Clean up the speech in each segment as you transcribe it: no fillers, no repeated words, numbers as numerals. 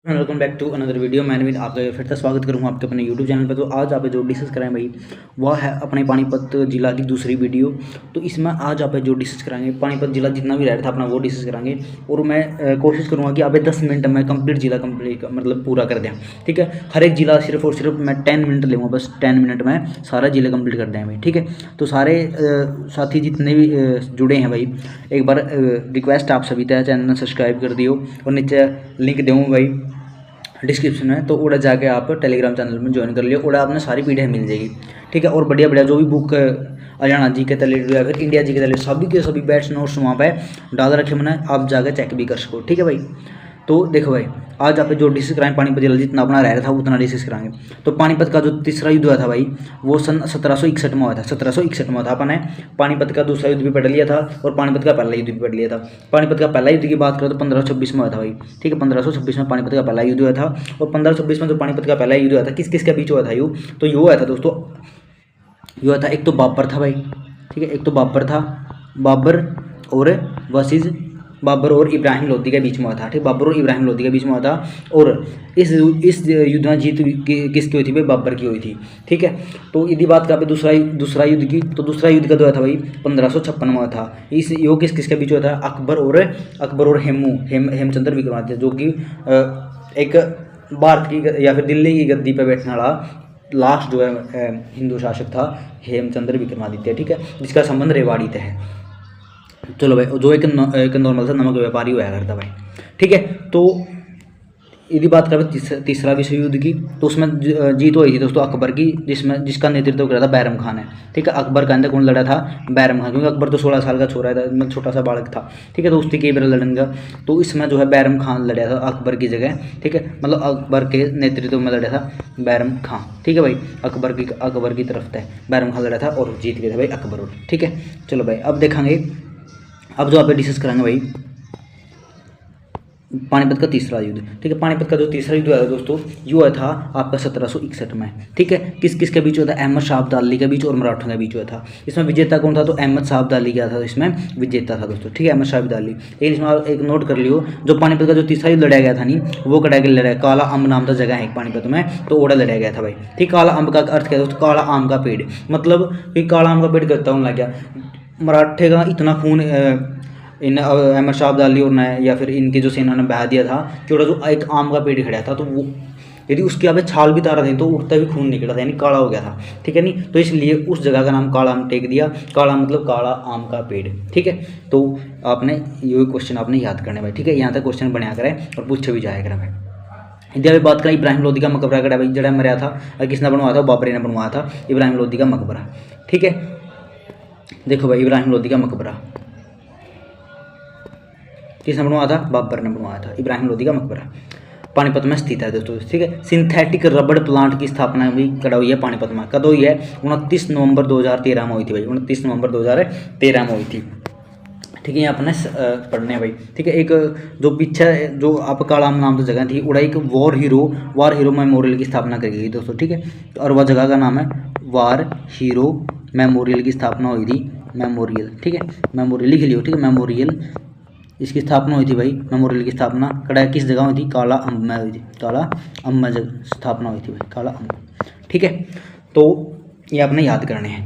Welcome back to another video. मैंने भी आपका फिर से स्वागत करूँगा आपके अपने यूट्यूब चैनल पर। तो आज आप जो डिस्कस कराएं भाई वह है अपने पानीपत जिला की दूसरी वीडियो। तो इसमें आज आप जो डिस्कस कराएंगे पानीपत जिला जितना भी रह था अपना वो डिस्कस कराएंगे। और मैं कोशिश करूँगा कि आप 10 मिनट में कंप्लीट जिला कंप्लीट मतलब पूरा कर दें। ठीक है, हर एक जिला सिर्फ और सिर्फ मैं 10 मिनट लूँगा, बस 10 मिनट में सारा जिला कंप्लीट कर दें भाई। ठीक है, तो सारे साथी जितने भी जुड़े हैं भाई, एक बार रिक्वेस्ट आप सभी तय चैनल सब्सक्राइब कर दियो और नीचे लिंक दूँ भाई डिस्क्रिप्शन में, तो उड़ा जाके आप टेलीग्राम चैनल में ज्वाइन कर लियो। उड़ा आपने सारी पीडीएफ मिल जाएगी। ठीक है, और बढ़िया बढ़िया जो भी बुक हरियाणा जी के रिलेटेड या फिर इंडिया जी के रिलेटेड सभी के सभी बैच नोट्स वहाँ पे डाल रखे मैंने, आप जाकर चेक भी कर सको। ठीक है भाई, तो देखो भाई आज आप जो डिस्कस कराएं पानीपत जिला जितना अपना रह रहा था उतना डिस्कस कराएंगे। तो पानीपत का जो तीसरा युद्ध हुआ था भाई वो सन 1761 में हुआ था। 1761 में हुआ था। अपन ने पानीपत का दूसरा युद्ध भी पढ़ लिया था और पानीपत का पहला युद्ध भी पढ़ लिया था। पानीपत का पहला युद्ध की बात करें तो 1526 में हुआ था भाई। ठीक है, 1526 में पानीपत का पहला युद्ध हुआ था। और 1526 में जो पानीपत का पहला युद्ध हुआ था किस किस के बीच हुआ था यू, तो ये हुआ था दोस्तों, ये हुआ था एक तो बाबर था भाई। ठीक है, एक तो बाबर था, बाबर और वसीज बाबर और इब्राहिम लोदी के बीच में हुआ था। ठीक, बाबर और इब्राहिम लोदी के बीच में हुआ था। और इस युद्ध में जीत किसकी हुई थी भाई? बाबर की हुई थी। ठीक है, तो यदि बात करें दूसरा युद्ध की, तो दूसरा युद्ध कब हुआ था भाई? 1556 में हुआ था। इस यो किसके बीच हुआ था? अकबर और हेमचंद्र विक्रमादित्य, जो कि एक भारत की या फिर दिल्ली की गद्दी पर बैठने वाला लास्ट जो है हिंदू शासक था हेमचंद्र विक्रमादित्य। ठीक है, जिसका संबंध रेवाड़ी से है। चलो भाई, जो एक नॉर्मल सा नमक व्यापारी हुआ करता भाई। ठीक है, तो यदि बात करें तीसरा विश्व युद्ध की, तो उसमें जीत हुई थी दोस्तों अकबर की, जिसका नेतृत्व करा था बैरम खान है। ठीक है, अकबर का अंदर कौन लड़ा था? बैरम खान, क्योंकि अकबर तो 16 साल का छोरा था, मतलब छोटा सा बालक था। ठीक है, तो उसकी कई बार लड़ेंगे, तो इसमें जो है बैरम खान लड़ा था अकबर की जगह। ठीक है, मतलब अकबर के नेतृत्व में लड़ा था बैरम खान। ठीक है भाई, अकबर की तरफ था बैरम खान लड़ा था और जीत गए थे भाई अकबर। ठीक है, चलो भाई अब देखेंगे, अब जो आप डिस्कस करेंगे भाई पानीपत का तीसरा युद्ध। ठीक है, पानीपत का जो तीसरा युद्ध हुआ दोस्तों ये हुआ था आपका 1761 में। ठीक है, किस किस के बीच हुआ था? अहमद शाह अब्दाली के बीच और मराठों के बीच हुआ था। इसमें विजेता कौन था? तो अहमद शाह अब्दाली क्या था इसमें विजेता था दोस्तों। ठीक है, अहमद शाह अब्दाली। लेकिन इसमें आप एक नोट कर लियो, जो पानीपत का जो तीसरा युद्ध लड़ा गया था नहीं, वो कड़ा के लड़ा काला अम्ब नाम का जगह है पानीपत में, तो ओड़ा लड़ा गया था भाई। ठीक, काला अम्ब का अर्थ क्या है दोस्तों? काला आम का पेड़, मतलब कि काला आम का पेड़ करता हूँ लग गया। मराठे का इतना खून इन अहमद शाह अब्दाली और ने या फिर इनकी जो सेना ने बहा दिया था कि जो एक आम का पेड़ खड़ा था, तो वो यदि उसकी यहाँ पे छाल भी तारा थी तो उठता भी खून निकला था, यानी काला हो गया था। ठीक है नहीं, तो इसलिए उस जगह का नाम काला आम टेक दिया। काला मतलब काला आम का पेड़। ठीक है, तो आपने ये क्वेश्चन आपने याद करने भाई। ठीक है, यहाँ तक क्वेश्चन बनाया करें और पूछे भी जाया करें भाई। यदि अभी बात करें इब्राहिम लोदी का मकबरा कड़ा भाई जड़ा मरिया था, किसने बनवाया था? बाबरी ने बनवाया था इब्राहिम लोदी का मकबरा। ठीक है, देखो भाई इब्राहिम लोदी का मकबरा किसने बनवाया था? बाबर ने बनवाया था इब्राहिम लोदी का मकबरा। पानीपत में स्थित है दोस्तों। ठीक है, सिंथेटिक रबड़ प्लांट की स्थापना भी कड़ा हुई है पानीपत में। कद हुई है? 29 नवंबर 2013 में हुई थी भाई। 29 नवंबर 2013 में हुई थी। ठीक है, ये अपने पढ़ने भाई। ठीक है, एक जो पीछे जो आप कालाम नाम तो जगह थी उड़ा एक वॉर हीरो मेमोरियल की स्थापना करी गई दोस्तों। ठीक है, और वह जगह का नाम है वॉर हीरो मेमोरियल की स्थापना हुई थी। मेमोरियल, ठीक है, मेमोरियल लिख लियो। ठीक है, मेमोरियल इसकी स्थापना हुई थी भाई। मेमोरियल की स्थापना कड़ा किस जगह हुई थी? काला अम्ब में हुई थी। काला अम्ब में स्थापना हुई थी भाई, काला अम्ब। ठीक है, तो ये आपने याद करने हैं।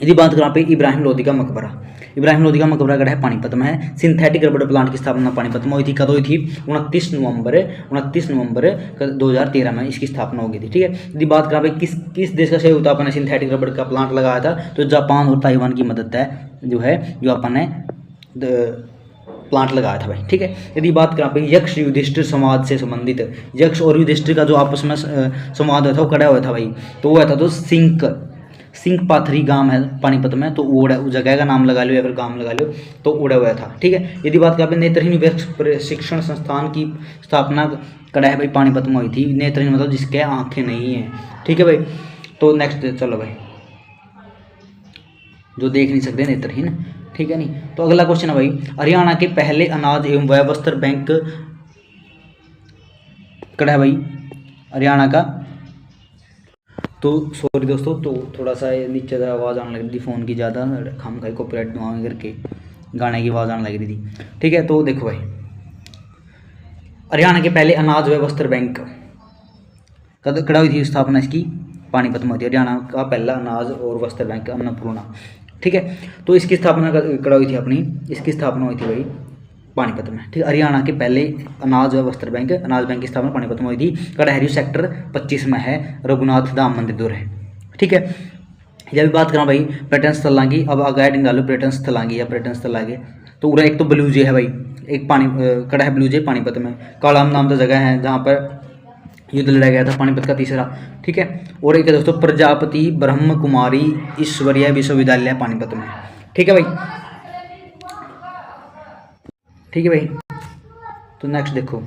यदि बात करें पे इब्राहिम लोदी का मकबरा, इब्राहिम लोदी का मकबरा कड़ा है पानीपत में है। सिंथेटिक रबड़ प्लांट की स्थापना पानीपत में हुई थी। कद हुई थी? 29 नवंबर 2013 में इसकी स्थापना हो गई थी। ठीक है, यदि बात करें भाई किस देश का सहयोग था अपने सिंथेटिक रबड़ का प्लांट लगाया था, तो जापान और ताइवान की मदद है जो अपन ने प्लांट लगाया था भाई। ठीक है, यदि बात करें भाई यक्ष युधिष्ठिर संवाद से संबंधित, यक्ष और युधिष्ठिर का जो आपस में संवाद हुआ था वो कड़ा हुआ था भाई, तो वो हुआ था तो सिंक पाथरी गांव है पानीपत में, तो वो जगह का नाम लगा लो या फिर गांव लगा लो, तो उड़ा हुआ था। ठीक है, यदि बात करें नेत्रहीन वृक्ष प्रशिक्षण संस्थान की स्थापना कड़ा है भाई पानीपत में हुई थी। नेत्रहीन मतलब जिसके आंखें नहीं है। ठीक है भाई, तो नेक्स्ट चलो भाई, जो देख नहीं सकते नेत्रहीन। ठीक है नहीं, तो अगला क्वेश्चन है भाई हरियाणा के पहले अनाज एवं वस्त्र बैंक कड़ा है भाई हरियाणा का। तो सॉरी दोस्तों, तो थोड़ा सा नीचे से आवाज़ आने लगी थी फ़ोन की ज़्यादा, हम कहीं कॉपीराइट दुआएं करके गाने की आवाज़ आने लगी थी। ठीक है, तो देखो भाई हरियाणा के पहले अनाज व वस्त्र बैंक कड़ा हुई थी स्थापना इसकी? पानीपत में हुई थी। हरियाणा का पहला अनाज और वस्त्र बैंक अन्नपूर्णा, ठीक है। तो इसकी स्थापना कड़ा हुई थी अपनी, इसकी स्थापना हुई थी भाई पानीपत में, ठीक है। हरियाणा के पहले अनाज व वस्त्र बैंक, अनाज बैंक की स्थापना पानीपत में हुई थी। कड़हरी सेक्टर 25 में है, रघुनाथ धाम मंदिर दूर है, ठीक है। जब भी बात करा भाई पर्यटन स्थलों की, अब आगे हेडिंग डालो पर्यटन स्थलांगी या पर्यटन स्थल आगे, तो उरा एक तो बलूजे है भाई, एक कड़ा है बलूजे पानीपत में। कालाम नाम तो जगह है जहाँ पर युद्ध लड़ा गया था, पानीपत का तीसरा, ठीक है। और एक है दोस्तों प्रजापति ब्रह्म कुमारी ईश्वरीय विश्वविद्यालय पानीपत में, ठीक है भाई, ठीक है भाई। तो नेक्स्ट देखो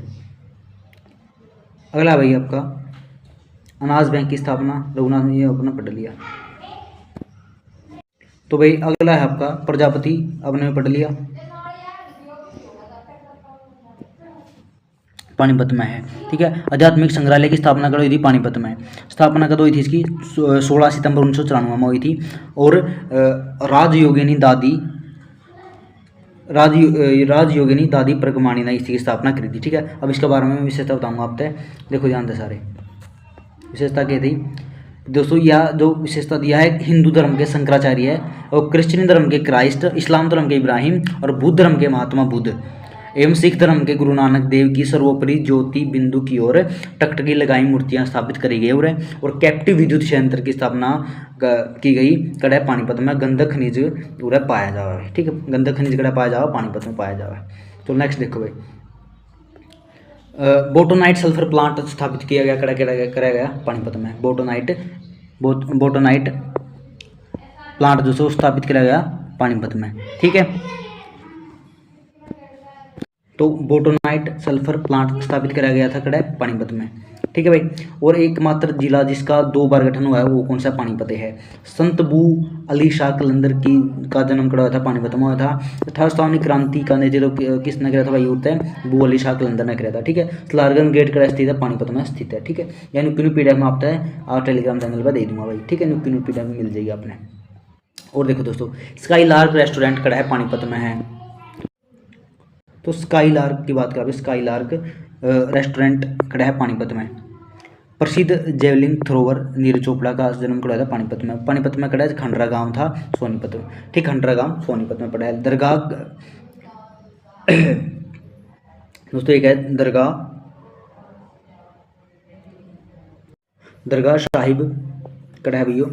अगला भाई आपका अनाज बैंक की स्थापना रघुनाथ ने अपना पढ़ लिया। तो भाई अगला है आपका प्रजापति, आपने पढ़ लिया, पानीपत में है, ठीक है। आध्यात्मिक संग्रहालय की स्थापना कब हुई थी? पानीपत में। स्थापना कब हुई थी इसकी? 16 सितंबर 1994 में हुई थी। और राजयोगिनी दादी प्रगमानी ने इसकी स्थापना करी थी, ठीक है। अब इसके बारे में विशेषता बताऊंगा आपसे, देखो ध्यान से सारे। विशेषता क्या थी दोस्तों? यह जो विशेषता दिया है, हिंदू धर्म के शंकराचार्य है, और क्रिश्चियन धर्म के क्राइस्ट, इस्लाम धर्म के इब्राहिम, और बुद्ध धर्म के महात्मा बुद्ध, एवं सिख धर्म के गुरु नानक देव की सर्वोपरि ज्योति बिंदु की ओर टकटकी लगाई मूर्तियां स्थापित करी गई और कैप्टिव विद्युत संयंत्र की स्थापना की गई कड़ा पानीपत में। गंधक खनिज उरा पाया जावा है, ठीक है। गंधक खनिज कड़ा पाया जावा पानीपत में पाया जावा है। तो नेक्स्ट देखो भाई बोटोनाइट सल्फर प्लांट स्थापित किया गया कड़ा कराया गया पानीपत में। बोटोनाइट प्लांट जो स्थापित किया गया पानीपत में, ठीक है। तो बोटोनाइट सल्फर प्लांट स्थापित कराया गया था कड़ा पानीपत में, ठीक है भाई। और एकमात्र जिला जिसका 2 बार गठन हुआ है वो कौन सा? पानीपत है। संत बू अली शाह कलंदर का जन्म कड़ा हुआ था पानीपत में हुआ था। 18 क्रांति का नेतृत्व किसने किया था भाई? होता है बू अली शाह कलंदर ने किया था, ठीक है। स्लारगन गेट कड़ा स्थित है? पानीपत में स्थित है, ठीक है। या नुक्की पीडीएफ में आपका है आप टेलीग्राम चैनल पर दे दूंगा भाई, ठीक है। नुक्की पीडीएफ में मिल जाएगी आपने। और देखो दोस्तों स्काई लार्क रेस्टोरेंट कड़ा है पानीपत में है। तो स्काई लार्क की बात करें, स्काई लार्क रेस्टोरेंट खड़ा है पानीपत में। प्रसिद्ध जेवलिन थ्रोवर नीरज चोपड़ा का जन्म कड़ा था पानीपत में। पानीपत में कड़ा खंडरा गांव था सोनीपत में, ठीक। खंडरा गांव सोनीपत में पड़ा है। दरगाह दोस्तों एक है दरगाह साहिब कड़ा है भैया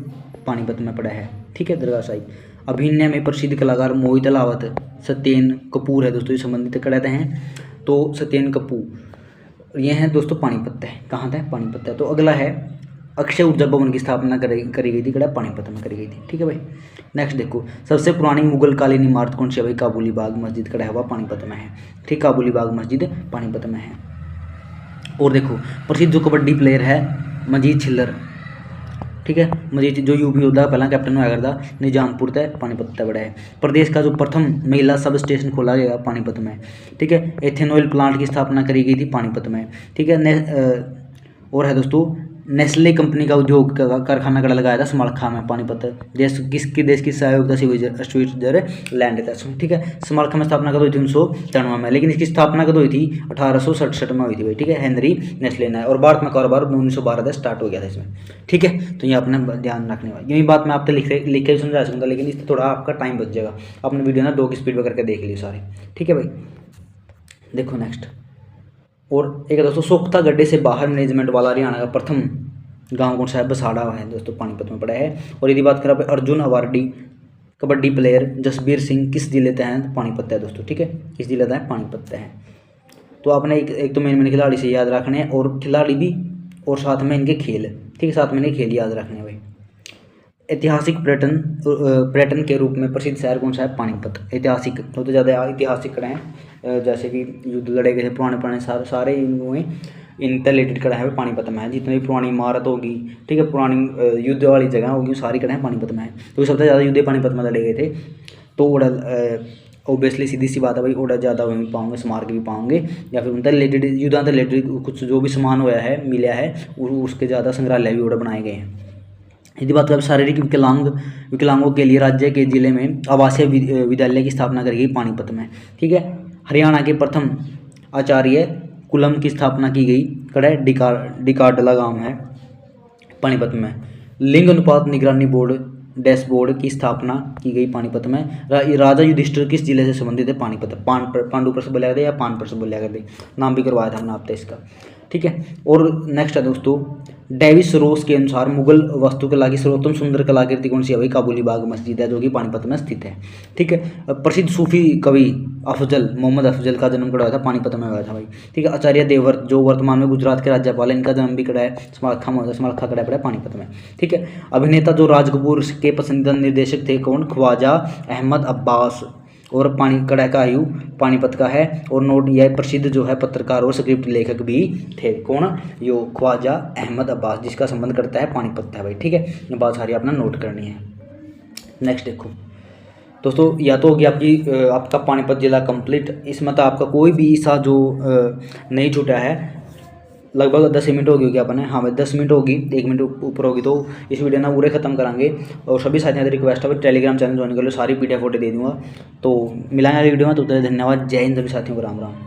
पानीपत में पड़ा है, ठीक है। दरगाह साहिब। अभिनय में प्रसिद्ध कलाकार मोहित अलावत, सत्येन कपूर है दोस्तों, ये संबंधित कराते हैं। तो सत्येन कपूर ये हैं दोस्तों पानीपत है, कहाँ था? पानीपत है। तो अगला है अक्षय ऊर्जा भवन की स्थापना करी गई थी कड़ा पानीपत में करी गई थी, ठीक है भाई। नेक्स्ट देखो सबसे पुरानी मुगल कालीन इमारत कौन सी है भाई? काबुली बाग मस्जिद कड़ा हुआ पानीपत में है, ठीक। काबुली बाग मस्जिद पानीपत में है। और देखो प्रसिद्ध जो कबड्डी प्लेयर है मंजीत छिल्लर, ठीक है। मंजीत जो यूपी योद्धा पहला कैप्टन हुआ करता, निजामपुर तय पानीपत बड़ा है। प्रदेश का जो प्रथम महिला सब स्टेशन खोला गया पानीपत में, ठीक है। एथेनॉल प्लांट की स्थापना करी गई थी पानीपत में, ठीक है। और है दोस्तों नेस्ले कंपनी का उद्योग कारखाना कड़ा लगाया था समालखा में पानीपत। देश की सहयोग था स्विट्जरलैंड था, ठीक है। समालखा में स्थापना कब हुई थी? 1993 में। लेकिन इसकी स्थापना कब हुई थी? 1867 में हुई थी भाई, ठीक है। हेनरी नेस्ले ने। और भारत में कारोबार 1912 से स्टार्ट हो गया था इसमें, ठीक है। तो ये आपने ध्यान रखने वाली यही बात मैं आपसे लिख के समझा सकूँगा, लेकिन इससे थोड़ा आपका टाइम बच जाएगा। आपने वीडियो ना 2 की स्पीड पर करके देख ली सारे, ठीक है भाई। देखो नेक्स्ट और एक दोस्तों सोख्ता गड्ढे से बाहर मैनेजमेंट वाला हरियाणा का प्रथम गांव कौन सा है? बसाड़ा है दोस्तों, पानीपत में पड़ा है। और यदि बात करें अर्जुन अवार्डी कबड्डी प्लेयर जसबीर सिंह किस जिले से हैं? पानीपत है दोस्तों, ठीक है। किस जिले से है? पानीपत है। तो आपने एक तो मेन खिलाड़ी से याद रखने हैं और खिलाड़ी भी और साथ में इनके खेल, ठीक है। साथ में इनके खेल याद रखने भाई। ऐतिहासिक पर्यटन के रूप में प्रसिद्ध शहर कौन सा है? पानीपत। ऐतिहासिक तो ज़्यादा ऐतिहासिक कड़ा है, जैसे कि युद्ध लड़े गए थे पुराने सारे इनसे रिलेटेड कड़ा है पानीपत में है। जितनी भी पुरानी इमारत होगी, ठीक है, पुरानी युद्ध वाली जगह होगी, सारी कड़ा है पानीपत में है। तो सबसे ज़्यादा युद्ध पानीपत में लड़े गए थे। तो ओडा ओबियसली सीधी सी बात है भाई, ओडा ज़्यादा वहीं भी पाओगे, स्मारक भी पाओगे, या फिर उनसे रिलेटेड युद्ध से रिलेटेड कुछ जो भी सामान होया है मिला है उसके ज़्यादा संग्रहालय भी ओडा बनाए गए हैं। यदि बात करें शारीरिक विकलांगों के लिए राज्य के जिले में आवासीय विद्यालय की स्थापना करी गई पानीपत में, ठीक है। हरियाणा के प्रथम आचार्य कुलम की स्थापना की गई। कड़ा डिकार्डला गांव है पानीपत में। लिंग अनुपात निगरानी बोर्ड डैशबोर्ड की स्थापना की गई पानीपत में। राजा युधिष्ठिर किस जिले से संबंधित है? पानीपत। पांडुपुर से बोला करते या पानपुर से बोला करते, नाम भी करवाया था हमने आपसे इसका, ठीक है। और नेक्स्ट है दोस्तों, डेविस रोस के अनुसार मुगल वास्तुकला की सर्वोत्तम सुंदर कलाकृति कौन सी है? भाई काबुली बाग मस्जिद है, जो कि पानीपत में स्थित है, ठीक है। प्रसिद्ध सूफी कवि मोहम्मद अफजल का जन्म कड़ा हुआ था? पानीपत में हुआ था भाई, ठीक है। आचार्य देवव्रत जो वर्तमान में गुजरात के राज्यपाल है, इनका जन्म भी कड़ा है स्मारखा कड़ा पड़ा पानीपत में, ठीक है। अभिनेता जो राज कपूर के पसंदीदा निर्देशक थे कौन? ख्वाजा अहमद अब्बास। और कड़ा का आयु पानीपत का है। और नोट यह प्रसिद्ध जो है पत्रकार और स्क्रिप्ट लेखक भी थे कौन? यो ख्वाजा अहमद अब्बास, जिसका संबंध करता है पानीपत है भाई, ठीक है। ये बात सारी अपना नोट करनी है। नेक्स्ट देखो दोस्तों, या तो होगी आपका पानीपत जिला कंप्लीट। इसमें तो आपका कोई भी ऐसा जो नहीं छूटा है। लगभग 10 मिनट होगी क्या अपने? हाँ भाई 10 मिनट होगी, 1 मिनट ऊपर होगी, तो इस वीडियो ना पूरे खत्म कराएंगे। और सभी साथियों से रिक्वेस्ट है टेलीग्राम चैनल ज्वाइन कर लो, सारी PDF फोटो दे दूँगा। तो मिलाएंगे वीडियो में, तो धन्यवाद। जय हिंद सभी साथियों को, राम राम।